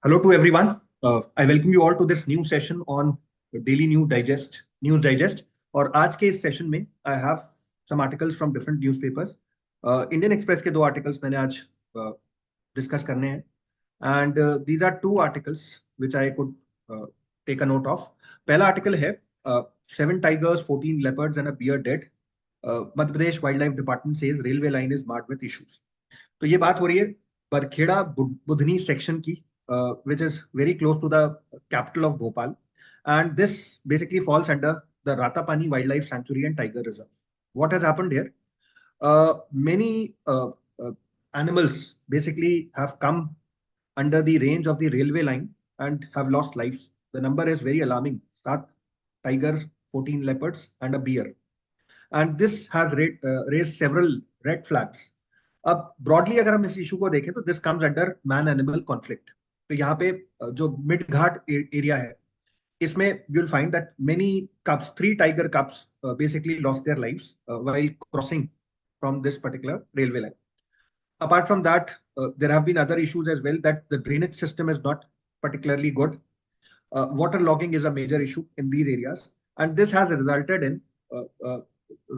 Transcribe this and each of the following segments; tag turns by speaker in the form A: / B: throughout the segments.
A: Hello to everyone. I welcome you all to this new session on Daily News Digest. और आज के इस session में I have some articles from different newspapers. Indian Express के दो articles मैंने आज डिस्कस करने हैं. And these are two articles which I could take a note of. पहला आर्टिकल है 7 tigers, 14 leopards and a bear dead. Madhya Pradesh wild life department says railway line is marked with issues. तो ये बात हो रही है बरखेड़ा बुधनी सेक्शन की, which is very close to the capital of Bhopal, and this basically falls under the Ratapani Wildlife Sanctuary and Tiger Reserve. What has happened here? Many animals basically have come under the range of the railway line and have lost lives. The number is very alarming: 7 tiger, 14 leopards, and a bear. And this has raised several red flags. अब broadly अगर हम इस issue को देखें तो this comes under man animal conflict. तो यहाँ पे जो मिड घाट एरिया है इसमें you will find that many cups, 3 tiger cups basically lost their lives while crossing from this particular railway line. Apart from that, there have been other issues as well, that the drainage system is not particularly good. Water logging is a major issue in these areas, and this has resulted in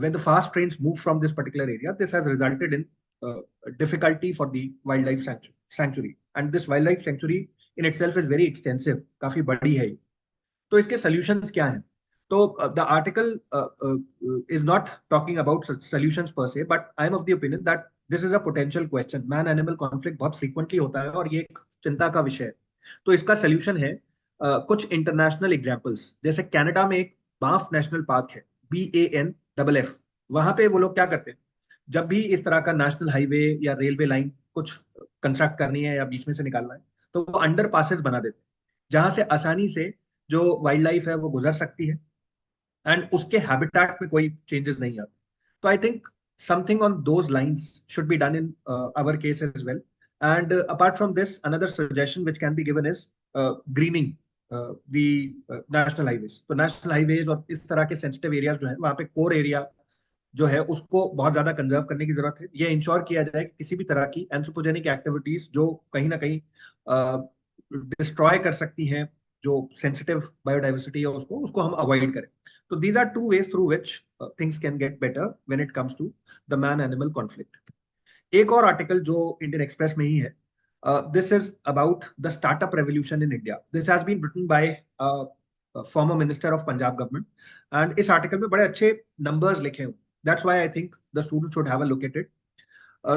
A: when the fast trains move from this particular area, this has resulted in difficulty for the wildlife sanctuary. And this wildlife sanctuary in itself is very extensive, काफी बड़ी है. तो इसके solutions क्या हैं? तो the article is not talking about solutions per se, but I am of the opinion that this is a potential question. Man animal conflict बहुत frequently होता है और ये एक चिंता का विषय है. तो इसका solution है कुछ इंटरनेशनल एग्जाम्पल्स. जैसे कनाडा में एक बांफ नेशनल पार्क है, BANFF. वहां पे वो लोग क्या करते हैं, जब भी इस तरह का नेशनल हाईवे या रेलवे लाइन कुछ कंस्ट्रक्ट करनी है या बीच में से निकालना है, तो वो अंडर पासेस बना देते हैं जहां से आसानी से जो वाइल्ड लाइफ है वो गुजर सकती है एंड उसके हैबिटेट में कोई चेंजेस नहीं आते. तो I think something on those lines should be done in our case as well. And apart from this, another suggestion which can be given is greening the national highways. तो national highways और इस तरह के sensitive areas जो है वहां पे core area जो है उसको बहुत ज्यादा कंजर्व करने की जरूरत है. ये इंश्योर किया जाए कि किसी भी तरह की एंथ्रोपोजेनिक एक्टिविटीज जो कहीं ना कहीं डिस्ट्रॉय कर सकती हैं जो सेंसिटिव बायोडाइवर्सिटी है उसको उसको हम अवॉइड करें. तो these are two ways through which things can get better when it comes to the man animal conflict. एक और आर्टिकल जो इंडियन एक्सप्रेस में ही है, this is about the startup revolution in India. This has been written by former minister of Punjab government, and इस article में बड़े अच्छे नंबर्स लिखे हुए. That's why I think the student should have a look at it.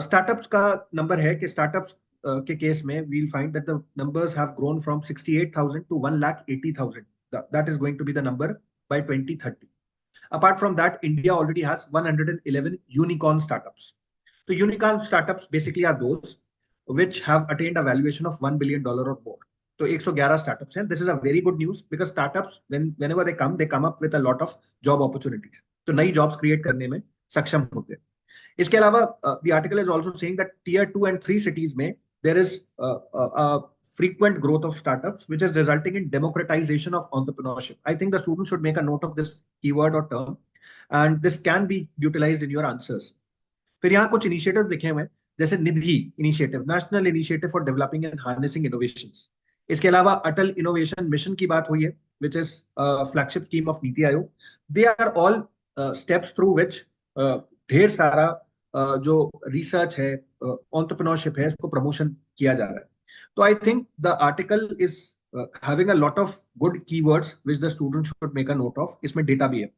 A: Startups का number है कि startups के केस में we'll find that the numbers have grown from 68,000 to 1,80,000. That is going to be the number by 2030. Apart from that, India already has 111 unicorn startups. So unicorn startups basically are those which have attained a valuation of $1 billion or more. So 111 startups हैं. This is a very good news because startups, whenever they come up with a lot of job opportunities. तो नई jobs create करने में सक्षम होते हैं. इसके अलावा the article is also saying that tier 2 and 3 cities में there is a frequent growth of startups which is resulting in democratization of entrepreneurship. I think the students should make a note of this keyword or term, and this can be utilized in your answers. फिर यहाँ कुछ initiative लिखे हुए हैं जैसे Nidhi initiative, national initiative for developing and harnessing innovations. इसके अलावा Atal innovation mission की बात हुई है which is flagship scheme of NITI Aayog. They are all steps through which ढेर सारा जो रिसर्च है, एंटरप्रेन्योरशिप है, इसको प्रमोशन किया जा रहा है. तो I think the article is having a lot of good keywords which the student should make a note of. इसमें डेटा भी है.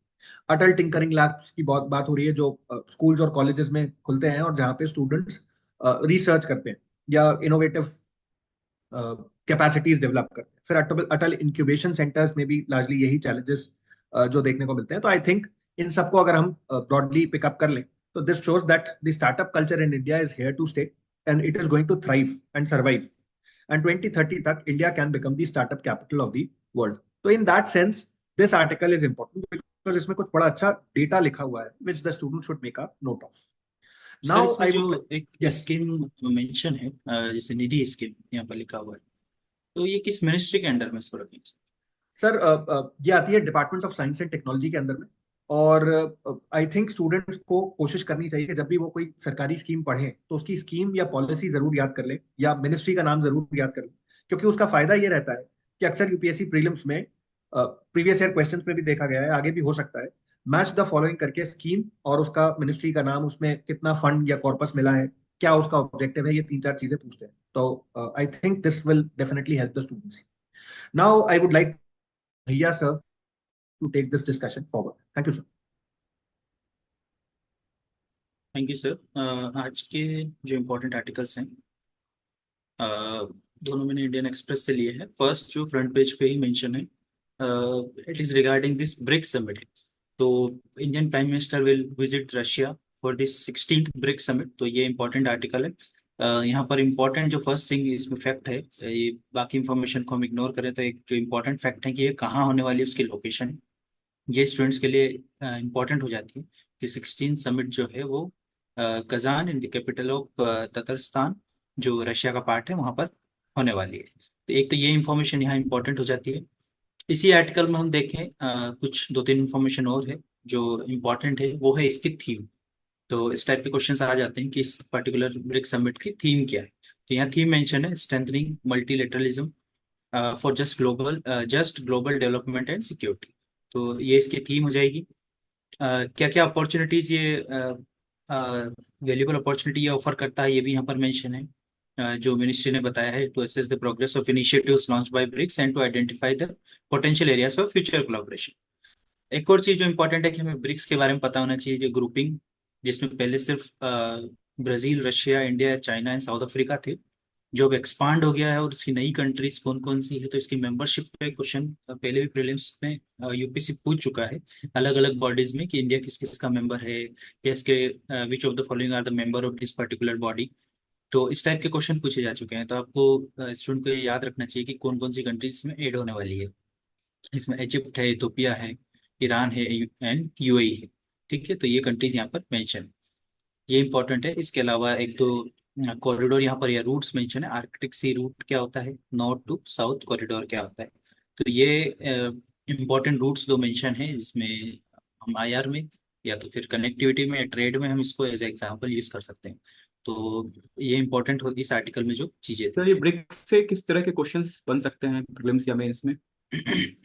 A: अटल टिंकरिंग लैब्स की बहुत बात हो रही है जो स्कूल्स और कॉलेजेस में खुलते हैं और जहाँ पे स्टूडेंट्स रिसर्च करते हैं या इनोवेटिव कैपेसिटीज डेवलप करते हैं. फिर अटल इंक्यूबेशन सेंटर्स में भी लार्जली यही चैलेंजेस जो देखने को मिलते हैं. तो आई थिंक इन सबको अगर हम ब्रॉडली पिकअप कर लें तो this shows that the startup culture in India is here to stay and it is going to thrive and survive. And 2030 तक India can become the startup capital of the world. तो in that sense this article is important because इसमें कुछ बड़ा अच्छा data लिखा हुआ है which the student should make a note of.
B: Sir
A: Now
B: इसमें
A: I
B: जो
A: would like,
B: एक
A: yes
B: स्कीम मेंशन है, जैसे निधि स्कीम यहाँ पर लिखा हुआ है, तो ये किस मिनिस्ट्री के अंडर में इसको रखेंगे?
A: सर, ये आती है department of science and technology के अंदर में. और आई थिंक स्टूडेंट्स को कोशिश करनी चाहिए कि जब भी वो कोई सरकारी स्कीम पढ़े तो उसकी स्कीम या पॉलिसी जरूर याद कर ले या मिनिस्ट्री का नाम जरूर याद कर ले. क्योंकि उसका फायदा ये रहता है कि अक्सर यूपीएससी प्रीलिम्स में प्रीवियस ईयर क्वेश्चंस में भी देखा गया है, आगे भी हो सकता है, मैच द फॉलोइंग करके स्कीम और उसका मिनिस्ट्री का नाम, उसमें कितना फंड या कॉर्पस मिला है, क्या उसका ऑब्जेक्टिव है, ये तीन चार चीजें पूछते हैं। तो I think this will definitely help the students. Now I would like भैया sir to take this discussion forward. Thank you sir.
B: Thank you sir. आज के जो इम्पोर्टेंट आर्टिकल्स हैं, अ, दोनों मैंने इंडियन एक्सप्रेस से लिए हैं। फर्स्ट जो फ्रंट पेज पे ही मेंशन है, it is regarding this BRICS summit. तो Indian prime minister will visit Russia for this 16th BRICS summit. तो ये इंपॉर्टेंट आर्टिकल है। यहाँ पर इंपॉर्टेंट जो फर्स्ट थिंग इसमें फैक्ट है, ये बाकी इंफॉर्मेशन को हम इग्नोर करें तो एक जो इंपॉर्टेंट फैक्ट है कि ये कहाँ होने वाली है, उसकी लोकेशन, ये स्टूडेंट्स के लिए इम्पोर्टेंट हो जाती है कि 16 समिट जो है वो Kazan in the capital of Tatarstan, जो रशिया का पार्ट है, वहाँ पर होने वाली है। तो एक तो ये इंफॉर्मेशन यहाँ इम्पोर्टेंट हो जाती है। इसी आर्टिकल में हम देखें, कुछ दो तीन इंफॉर्मेशन और है जो इम्पोर्टेंट है, वो है इसकी थीम। तो इस टाइप के क्वेश्चंस आ जाते हैं कि इस पर्टिकुलर ब्रिक्स समिट की थीम क्या है। तो यहाँ थीम मेंशन है, strengthening multilateralism for just global development and security. तो ये इसकी थीम हो जाएगी। क्या क्या अपॉर्चुनिटीज ये वैल्यूबल अपॉर्चुनिटी ये ऑफर करता है, ये भी यहाँ पर मेंशन है। जो मिनिस्ट्री ने बताया है, to assess the progress of initiatives launch by BRICS and to identify the potential areas for future collaboration. एक और चीज जो इंपॉर्टेंट है कि हमें ब्रिक्स के बारे में पता होना चाहिए, जो ग्रुपिंग, जिसमें पहले सिर्फ Brazil, Russia, India, China and south Africa थे, जो अब एक्सपांड हो गया है और इसकी नई कंट्रीज कौन कौन सी है। तो इसकी मेंबरशिप पे क्वेश्चन पहले भी प्रीलिम्स में यूपीएससी पूछ चुका है अलग अलग बॉडीज में कि इंडिया किस किस का मेंबर है, या इसके which of the following are the member of this particular body. तो इस टाइप के क्वेश्चन पूछे जा चुके हैं। तो आपको स्टूडेंट को ये याद रखना चाहिए कि कौन कौन सी कंट्रीज इसमें ऐड होने वाली है। इसमें इजिप्ट है, इथोपिया है, ईरान है एंड यूएई है। ठीक है, तो ये कंट्रीज यहाँ पर मेंशन है, ये इंपॉर्टेंट है। इसके अलावा एक दो कॉरिडोर यहाँ पर या रूट्स मेंशन है। आर्कटिक सी रूट क्या होता है, नॉर्थ टू साउथ कॉरिडोर क्या होता है। तो ये इंपॉर्टेंट रूट्स दो मेंशन है, जिसमें हम आईआर में या तो फिर कनेक्टिविटी में या ट्रेड में हम इसको एज एग्जाम्पल यूज कर सकते हैं। तो ये इंपॉर्टेंट होगी इस आर्टिकल में जो चीजें
C: सर ये ब्रिक्स से किस तरह के क्वेश्चंस बन सकते हैं प्रीलिम्स या मेंस में?
B: थी।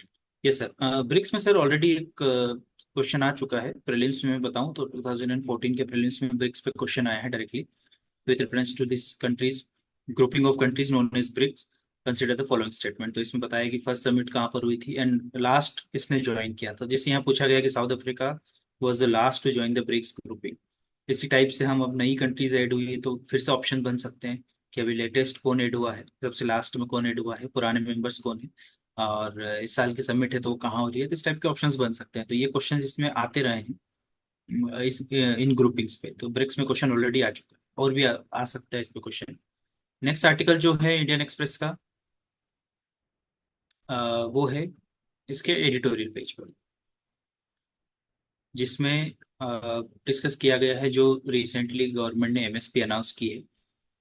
B: यस सर, ब्रिक्स में सर ऑलरेडी एक क्वेश्चन आ चुका है प्रीलिम्स में। मैं बताऊं तो 2014 के प्रीलिम्स में ब्रिक्स पे क्वेश्चन आया है directly with reference to this countries, grouping of countries known as BRICS, consider the following statement। तो इसमें बताया कि फर्स्ट समिट कहाँ पर हुई थी एंड लास्ट किसने ज्वाइन किया था। जैसे यहाँ पूछा गया कि South Africa was the last to join the BRICS grouping. इसी टाइप से हम अब नई कंट्रीज ऐड हुई है तो फिर से ऑप्शन बन सकते हैं कि अभी लेटेस्ट कौन ऐड हुआ है, सबसे लास्ट में कौन ऐड हुआ है, पुराने मेंबर्स कौन है, और इस साल की समिट है तो वो कहाँ हो रही है। तो इस टाइप के ऑप्शंस बन सकते हैं। तो ये क्वेश्चन इसमें आते रहे हैं इस इन ग्रुपिंग्स पे। तो ब्रिक्स में क्वेश्चन ऑलरेडी आ चुका है और भी आ सकता है इस पे क्वेश्चन। नेक्स्ट आर्टिकल जो है इंडियन एक्सप्रेस का, वो है इसके एडिटोरियल पेज पर, जिसमें डिस्कस किया गया है जो रिसेंटली गवर्नमेंट ने एमएसपी अनाउंस की है।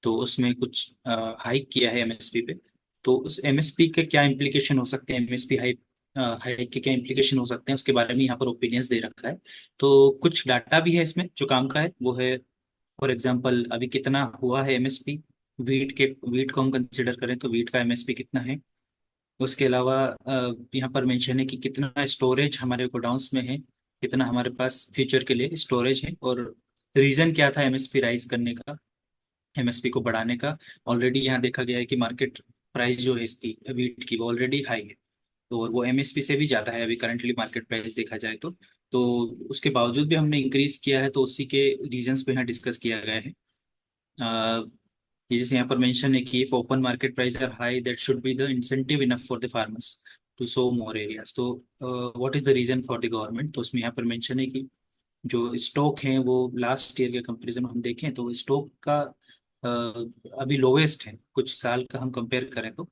B: तो उसमें कुछ हाइक किया है एमएसपी पे। तो उस एमएसपी के क्या इम्प्लीकेशन हो सकते हैं, एमएसपी हाइक हाइक के क्या इम्प्लीकेशन हो सकते हैं, उसके बारे में यहाँ पर ओपिनियंस दे रखा है। तो कुछ डाटा भी है इसमें जो काम का है, वो है फॉर एग्जाम्पल अभी कितना हुआ है एमएसपी। वीट को हम कंसिडर करें तो वीट का एमएसपी कितना है। उसके अलावा यहाँ पर मेंशन है कि कितना स्टोरेज हमारे गोडाउंस में है, कितना हमारे पास फ्यूचर के लिए स्टोरेज है, और रीजन क्या था एमएसपी राइज करने का, एमएसपी को बढ़ाने का। ऑलरेडी यहाँ देखा गया है कि मार्केट प्राइस जो है इसकी वीट की वो ऑलरेडी हाई है, तो और वो एमएसपी से भी ज्यादा है अभी करंटली मार्केट प्राइस देखा जाए तो उसके बावजूद भी हमने इंक्रीज किया है। तो उसी के रीजंस पे यहाँ डिस्कस किया गया है। ये जैसे यहाँ पर मेंशन है कि if open market price are high that should be the incentive enough for the farmers to sow more areas. तो what is the reason for the government. तो उसमें यहाँ पर मेंशन है कि जो स्टॉक है वो लास्ट ईयर के कंपेरिजन में हम देखें तो स्टॉक का अभी लोवेस्ट है कुछ साल का हम कंपेयर करें तो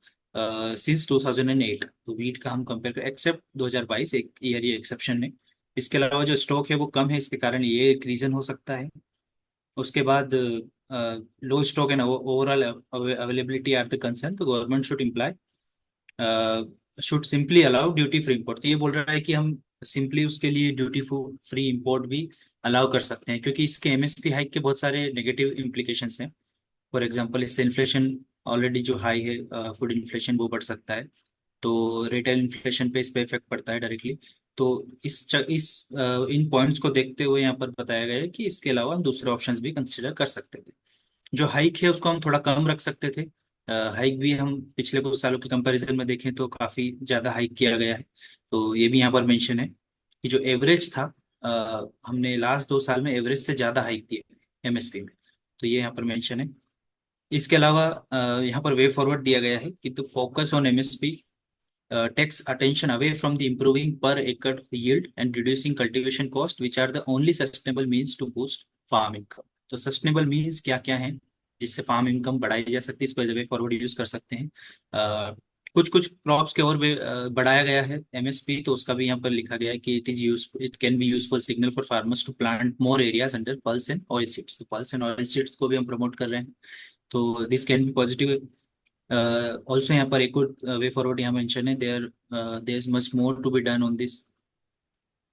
B: सिंस 2008। तो वीट का हम कंपेयर करें एक्सेप्ट 2022 एक ईयर ये एक्सेप्शन है। इसके अलावा जो स्टॉक है वो कम है, इसके कारण ये एक रीजन हो सकता है। उसके बाद low stock and overall availability are the concern. तो government should simply allow duty free import. तो ये बोल रहा है कि हम सिंपली उसके लिए ड्यूटी फ्री इंपोर्ट भी अलाउ कर सकते हैं, क्योंकि इसके एमएसपी हाइक के बहुत सारे नेगेटिव इम्प्लीकेशंस हैं। फॉर एग्जांपल इससे इन्फ्लेशन ऑलरेडी जो हाई है फूड इन्फ्लेशन वो बढ़ सकता है, तो रिटेल इन्फ्लेशन पे इस पे इफेक्ट पड़ता है डायरेक्टली। तो इन पॉइंट्स को देखते हुए यहाँ पर बताया गया है कि इसके अलावा हम दूसरे ऑप्शंस भी कंसिडर कर सकते थे। जो हाइक है उसको हम थोड़ा कम रख सकते थे। हाइक भी हम पिछले कुछ सालों के कंपैरिजन में देखें तो काफी ज्यादा हाइक किया गया है। तो ये भी यहाँ पर मेंशन है कि जो एवरेज था, हमने लास्ट 2 साल में एवरेज से ज्यादा हाइक दिए एमएसपी में। तो ये यहाँ पर मेंशन है। इसके अलावा यहाँ पर वे फॉरवर्ड दिया गया है कि तो focus on MSP takes attention away from the improving per acre yield and reducing cultivation cost, which are the only sustainable means to boost farm income. तो सस्टेनेबल मीन्स क्या क्या हैं जिससे फार्म इनकम बढ़ाई जा सकती है, इस पर वे फॉरवर्ड यूज कर सकते हैं। कुछ कुछ क्रॉप्स के और बढ़ाया गया है एमएसपी, तो उसका भी यहाँ पर लिखा गया है कि it can be useful signal for farmers to plant more areas under pulse and oil seeds. तो पल्स एंड ऑयल सीड्स को भी हम प्रमोट कर रहे हैं, तो this can be positive. Also यहाँ पर एक और वे फॉरवर्ड यहाँ मेंशन है, there is much more to be done on this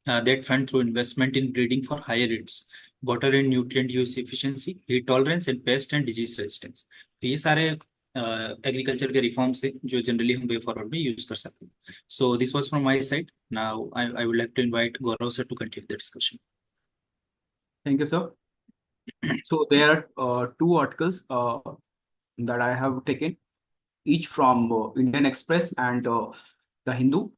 B: that fund through investment in breeding for higher rates, water and nutrient use efficiency, heat tolerance and pest and disease resistance। तो ये सारे agriculture के reforms है जो generally हम way forward में use कर सकते हैं। So this was from my side. Now I would like to invite Gaurav sir to continue the discussion.
C: Thank you, sir. So there are two articles that I have taken, each from Indian Express and The Hindu.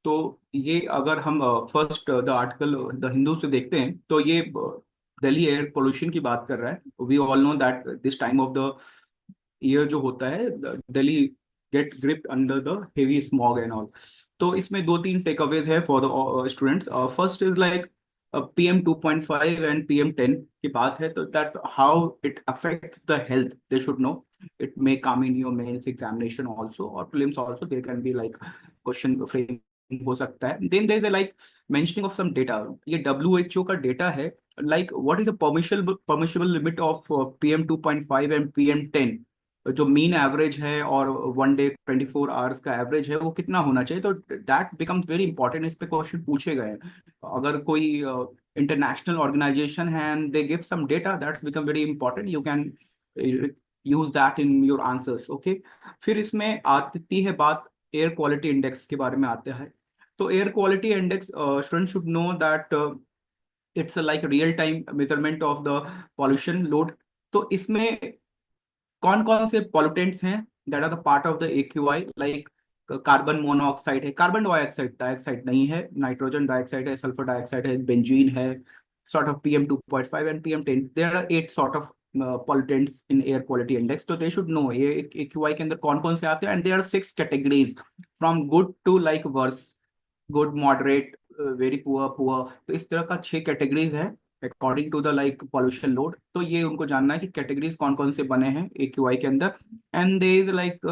C: तो ये अगर हम first the article the Hindu से देखते हैं तो ये Delhi air pollution की बात कर रहा है। We all know that this time of the year जो होता है, Delhi get gripped under the heavy smog and all. तो इसमें दो तीन टेक अवेज है for the students. First is like PM 2.5 and PM 10 की बात है, तो that how it affects the health they should know. it may come in your mains examination also or prelims also, there can be like question frame हो सकता है। then there is a like mentioning of some data, ये WHO का data है, like what is the permissible limit of PM 2.5 and PM 10, जो mean average है और one day 24 hours का एवरेज है वो कितना होना चाहिए। तो दैट बिकम्स वेरी इंपॉर्टेंट, इस पे क्वेश्चन पूछे गए हैं। अगर कोई इंटरनेशनल ऑर्गेनाइजेशन है and they give some data, that's become very important, you can use that in your answers. Okay, फिर इसमें आती है बात एयर क्वालिटी इंडेक्स के बारे में आता है। तो air quality index student should know that it's like real time measurement of the pollution load. तो इसमें कौन कौन से पॉल्यूटेंट्स हैं that are the part of the AQI, like carbon monoxide है, कार्बन डाइऑक्साइड डाइऑक्साइड नहीं है, नाइट्रोजन डाइऑक्साइड है, सल्फर डाइऑक्साइड है, बेंजीन है, sort of PM 2.5 and PM 10, there are 8 sort of pollutants in air quality index, तो they should know ये AQI के अंदर कौन कौन से आते हैं। and there are 6 categories from good to like worse, good, moderate, very poor, poor। तो इस तरह का 6 कैटेगरीज है according to the like pollution load. तो ये उनको जानना है कि कैटेगरीज कौन कौन से बने हैं AQI के अंदर। And they is like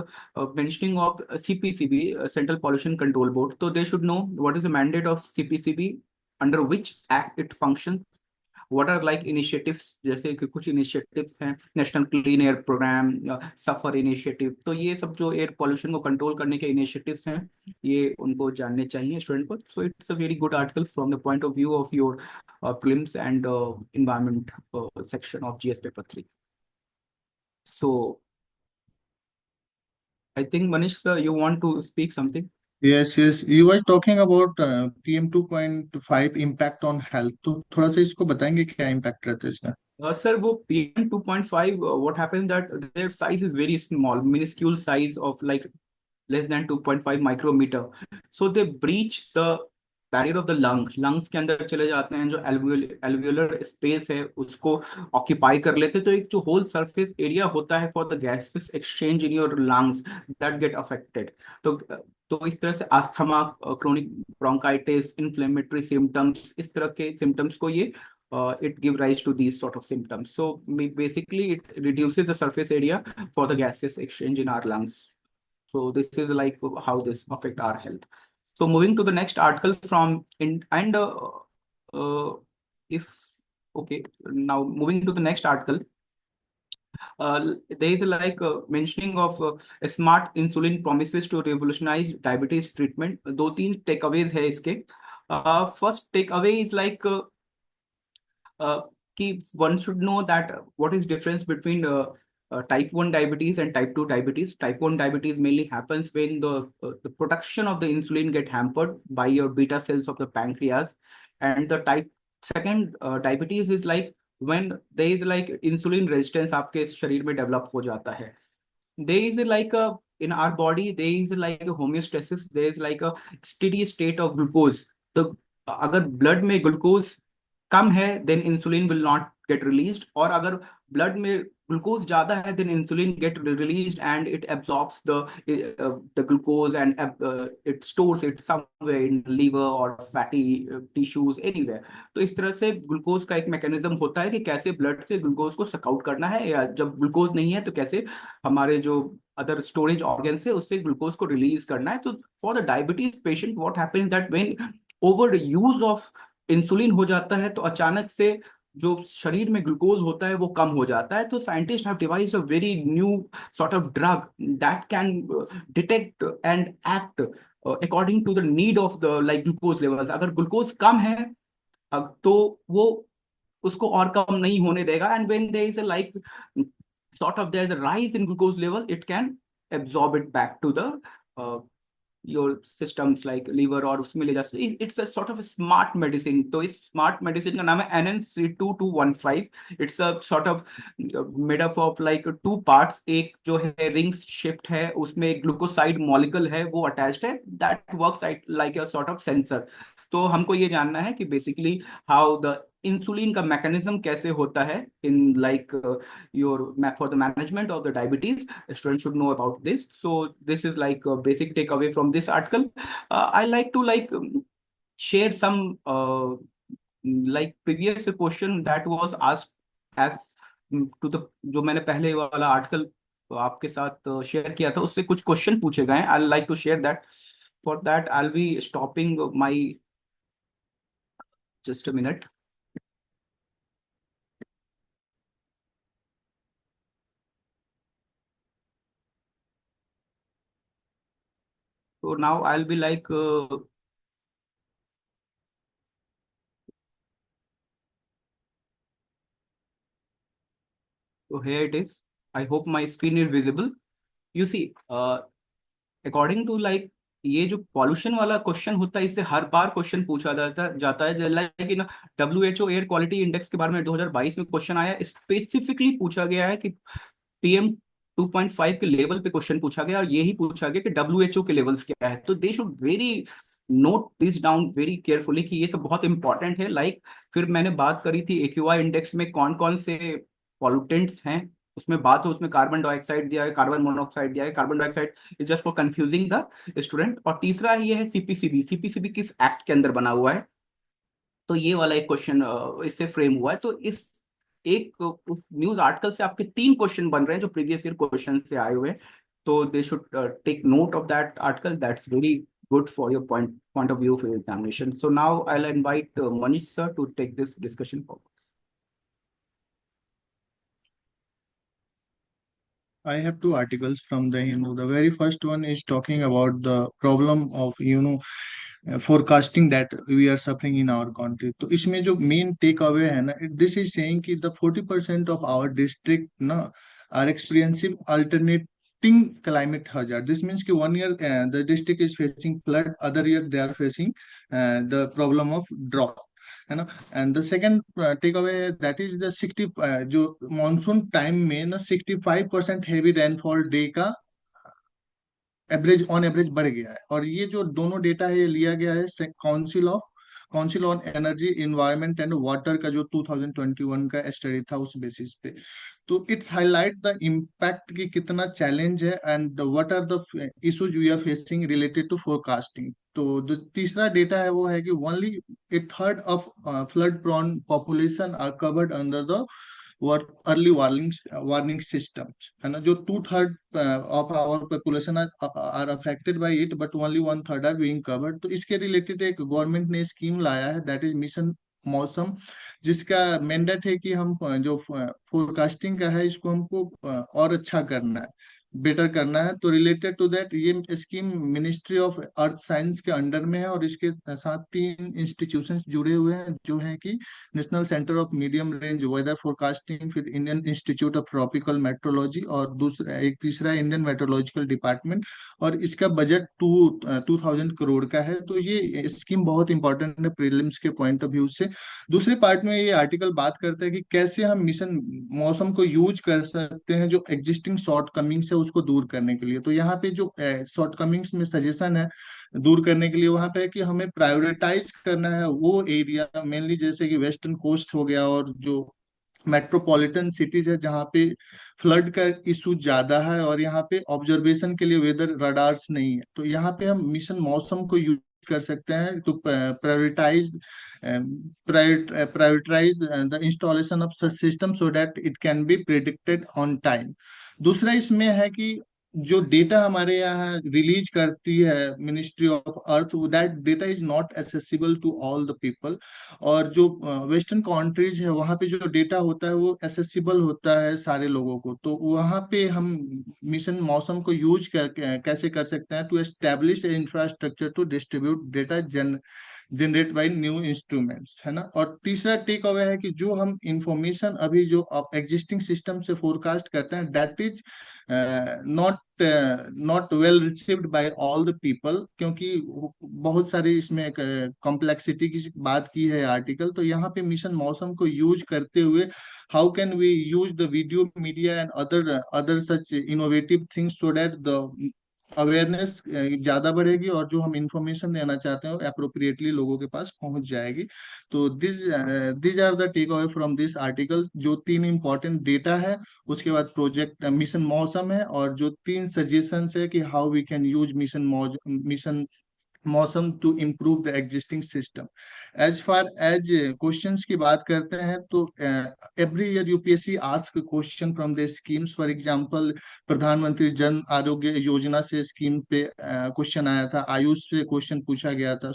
C: mentioning of CPCB, central pollution control board. तो they should know what is the mandate of CPCB, under which act it function, what are like initiatives, जैसे कि कुछ इनिशिएटिव्स हैं national clean air programme, SAFAR initiative. तो ये सब जो air pollution को कंट्रोल करने के इनिशिएटिव्स हैं ये उनको जानने चाहिए स्टूडेंट को। So it's a very good article from the point of view of your prelims and environment section of GS paper 3. So I think Manish sir, you want to speak something?
D: Yes, yes. You were talking about PM 2.5 impact on health. तो थोड़ा सा इसको बताएंगे क्या impact रहता है इसका?
C: Sir, वो PM 2.5, what happens that their size is very small, minuscule size of like less than 2.5 micrometer. So they breach the barrier of the lungs के अंदर चले जाते हैं, जो एल्वियोलर स्पेस है उसको ऑक्यूपाई कर लेते हैं। तो एक जो होल सरफेस एरिया होता है for the gases exchange in your lungs, that get affected. तो इस तरह से asthma, chronic bronchitis, inflammatory symptoms, इस तरह के सिम्टम्स को ये it give rise to these sort of symptoms. So basically it reduces the surface area for the gaseous exchange in our lungs. So this is like how this affect our health. So moving to the next article from if okay, now moving to the next article, there is like mentioning of smart insulin promises to revolutionize diabetes treatment. दो तीन takeaways है इसके। First takeaway is like कि one should know that what is difference between type 1 diabetes and type 2 diabetes. Type 1 diabetes mainly happens when the production of the insulin get hampered by your beta cells of the pancreas. And the type second diabetes is like when there is like insulin resistance आपके शरीर में develop हो जाता है. There is like a in our body there is like a homeostasis, there is like a steady state of glucose. तो अगर blood में glucose कम है then insulin will not get released, और अगर blood में glucose ज्यादा है then insulin get released and it absorbs the glucose and it stores it somewhere in liver or fatty tissues anywhere. तो इस तरह से ग्लूकोज का एक मैकेनिज्म होता है कि कैसे ब्लड से ग्लूकोज को सक आउट करना है, या जब ग्लूकोज नहीं है तो कैसे हमारे जो अदर स्टोरेज ऑर्गन से उससे ग्लूकोज को रिलीज करना है. तो for the diabetes patient what happens that when over use of insulin हो जाता है तो अचानक से जो शरीर में ग्लूकोज होता है वो कम हो जाता है. तो scientist have devised a very new sort of drug that can detect and act according to the need of the like glucose levels. अगर ग्लूकोज कम है तो वो उसको और कम नहीं होने देगा, and when there is a like sort of there's a rise in glucose level, it can absorb it back to the your systems like liver और उसमें ले जा सकते. It's a sort of a smart medicine. तो इस smart medicine का नाम है NNC2215. It's a sort of made up of like two parts. एक जो है ring shaped है, उसमें एक glucoside molecule है वो attached है, that works like a sort of sensor. तो हमको ये जानना है कि बेसिकली हाउ द इंसुलिन का मैकेनिज्म कैसे होता है in like your for the management of the diabetes. Students should know about this. So this is like a basic takeaway from this article. I like to like share some like previous question that was asked as to the जो मैंने पहले वाला article आपके साथ share किया था उससे कुछ क्वेश्चन पूछे गए हैं. I like to share that. For that I will be stopping my just a minute. So now I'll be like so here it is. I hope my screen is visible. You see, according to like ये जो pollution वाला question होता है इससे हर बार question पूछा जाता है. Like in WHO air quality index के बारे में 2022 में क्वेश्चन आया. स्पेसिफिकली पूछा गया है कि PM 2.5 के लेवल पे क्वेश्चन पूछा गया और यही पूछा गया कि WHO के लेवल्स क्या है. तो they should very note this down very carefully कि ये सब बहुत इंपॉर्टेंट है. लाइक फिर मैंने बात करी थी AQI इंडेक्स में कौन कौन से पॉल्यूटेंट्स हैं, उसमें बात हो उसमें कार्बन डाइऑक्साइड दिया है, कार्बन मोनोऑक्साइड दिया है. Carbon dioxide is just for confusing the student. और तीसरा ये है CPCB किस एक्ट के अंदर बना हुआ है. तो ये वाला एक क्वेश्चन इससे फ्रेम हुआ है. तो इस एक न्यूज आर्टिकल से आपके 3 क्वेश्चन बन रहे हैं जो प्रीवियस ईयर क्वेश्चन से आए हुए हैं. तो they should take note of that article. That's very good for your point of view for your examination. So now I'll invite Manish sir to take this discussion forward.
D: I have 2 articles from the The very first one is talking about the problem of forecasting that we are suffering in our country. तो इसमें जो main takeaway है ना, this is saying कि the 40% of our district ना are experiencing alternating climate hazard. This means कि 1 year the district is facing flood, other year they are facing the problem of drought. है ना. And the second take away that is the 60 जो monsoon time में ना 65% heavy rainfall day का on average बढ़ गया है. और ये जो दोनों डेटा है ये लिया गया है council on energy environment and water का जो 2021 का स्टडी था उस बेसिस पे. तो इट्स हाईलाइट द इम्पैक्ट की कितना चैलेंज है and what are the issues we are facing related to forecasting. तो जो तीसरा डेटा है वो है कि only a third of flood prone population are covered under the early warning systems. है ना. जो 2/3 of our population are affected by it, but only 1/3 are being covered. तो इसके रिलेटेड एक गवर्नमेंट ने स्कीम लाया है दैट इज मिशन मौसम, जिसका मैंडेट है कि हम जो फोरकास्टिंग का है इसको हमको और अच्छा करना है. बेटर करना है। तो रिलेटेड टू दैट ये scheme ministry of earth science के अंडर में है, और इसके साथ 3 इंस्टीट्यूशंस जुड़े हुए हैं जो है कि national centre of medium range weather forecasting, फिर Indian institute of tropical meteorology, और दूसरा एक तीसरा इंडियन मेट्रोलॉजिकल डिपार्टमेंट। और इसका बजट 2000 करोड़ का है। तो ये स्कीम बहुत इंपॉर्टेंट है प्रीलिम्स के पॉइंट ऑफ व्यू से। दूसरे पार्ट में ये आर्टिकल बात करता है कि कैसे हम मिशन मौसम को यूज कर सकते हैं जो एग्जिस्टिंग शॉर्ट कमिंग्स है उसको दूर करने के लिए। तो यहाँ पे जो शॉर्ट कमिंग्स में सजेशन है दूर करने के लिए, वहां पे है कि हमें प्रायोरिटाइज करना है वो एरिया मेनली, जैसे कि वेस्टर्न कोस्ट हो गया और जो मेट्रोपॉलिटन सिटीज है जहाँ पे फ्लड का इशू ज्यादा है, और यहाँ पे ऑब्जर्वेशन के लिए वेदर रडार्स नहीं है। तो यहाँ पे हम मिशन मौसम को यूज कर सकते हैं to prioritise prioritise the installation of such system so that it can be predicted on time. दूसरा इसमें है कि जो डेटा हमारे यहाँ रिलीज करती है ministry of earth, that data is not accessible to all the people. और जो वेस्टर्न कंट्रीज है वहाँ पे जो डेटा होता है वो एसेसिबल होता है सारे लोगों को। तो वहाँ पे हम मिशन मौसम को यूज कर कैसे कर सकते हैं to establish infrastructure to distribute data generate by new instruments, है ना। और तीसरा टेक अवे है कि जो हम इंफॉर्मेशन अभी जो एग्जिस्टिंग सिस्टम से फोरकास्ट करते हैं that is not not well received by all the people, क्योंकि बहुत सारी इसमें कॉम्प्लेक्सिटी की बात की है आर्टिकल। तो यहाँ पे मिशन मौसम को यूज करते हुए how can we use the video media and other such innovative things so that the awareness ज्यादा बढ़ेगी और जो हम इंफॉर्मेशन देना चाहते हैं अप्रोप्रिएटली लोगों के पास पहुंच जाएगी। तो this are the take away from this article. जो 3 इंपॉर्टेंट डेटा है, उसके बाद प्रोजेक्ट मिशन मौसम है, और जो 3 सजेशंस है कि how we can use mission Mausam to improve the existing system. As far as questions की बात करते हैं तो every year UPSC ask question from the schemes. For example Pradhanmantri Jan Arogya Yojana से स्कीम पे क्वेश्चन आया था, आयुष से क्वेश्चन पूछा गया था,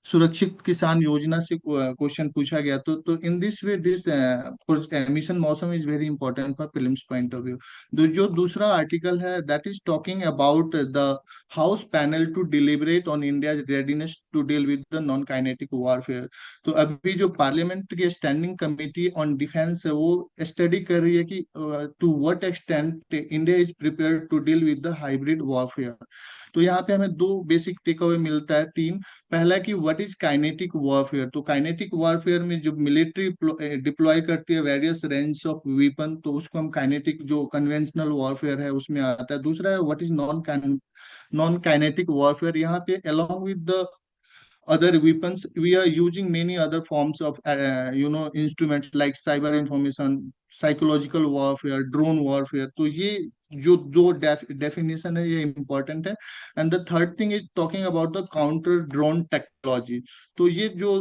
D: सुरक्षित किसान योजना से क्वेश्चन पूछा गया। तो in this way this mission Mausam is very important for prelims point of view. जो दूसरा आर्टिकल है that is talking about the house panel to deliberate on India readiness to deal with the non kinetic warfare. तो अभी जो parliament की standing committee on defence है वो study कर रही है कि to what extent India is prepare to deal with the hybrid warfare. तो यहाँ पे हमें 2 बेसिक टेक अवे मिलता है, 3। पहला कि व्हाट इज काइनेटिक वॉरफेयर। तो काइनेटिक वॉरफेयर में जो मिलिट्री डिप्लॉय करती है वेरियस रेंज ऑफ वेपन, तो उसको हम काइनेटिक जो कन्वेंशनल वॉरफेयर है उसमें आता है। दूसरा है what is non kinetic warfare. यहाँ पे along with the other weapons we are using many other forms of instruments like cyber information, psychological warfare, drone warfare। तो ये जो दो डेफिनेशन है ये इम्पोर्टेंट है। And the third thing is talking about the counter drone technology. तो ये जो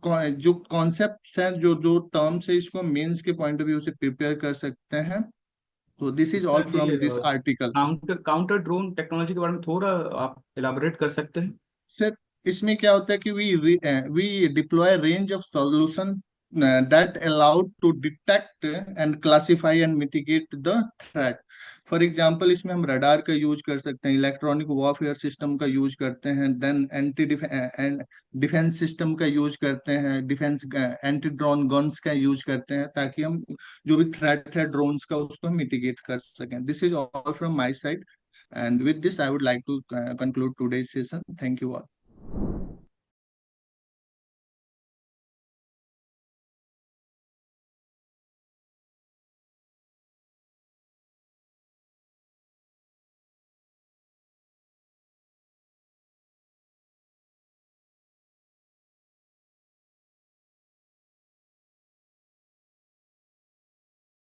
D: कॉन्सेप्ट हैं, जो दो टर्म्स है, इसको मेंस के पॉइंट ऑफ व्यू से प्रिपेयर कर सकते हैं। तो this is all from this article.
C: Counter drone technology के बारे में थोड़ा आप इलाबोरेट कर सकते हैं?
D: सर इसमें क्या होता है कि we deploy range of solution that allowed to detect and classify and mitigate the threat. For example इसमें हम रडार का यूज कर सकते हैं, इलेक्ट्रॉनिक वॉरफेयर सिस्टम का यूज करते हैं, देन एंटी डिफेंस सिस्टम का यूज करते हैं, डिफेंस एंटी ड्रोन गन्स का यूज करते हैं, ताकि हम जो भी थ्रेट है ड्रोन्स का उसको हम मिटिगेट कर सकें। This is all from my side, and with this I would like to conclude today's session. Thank you all.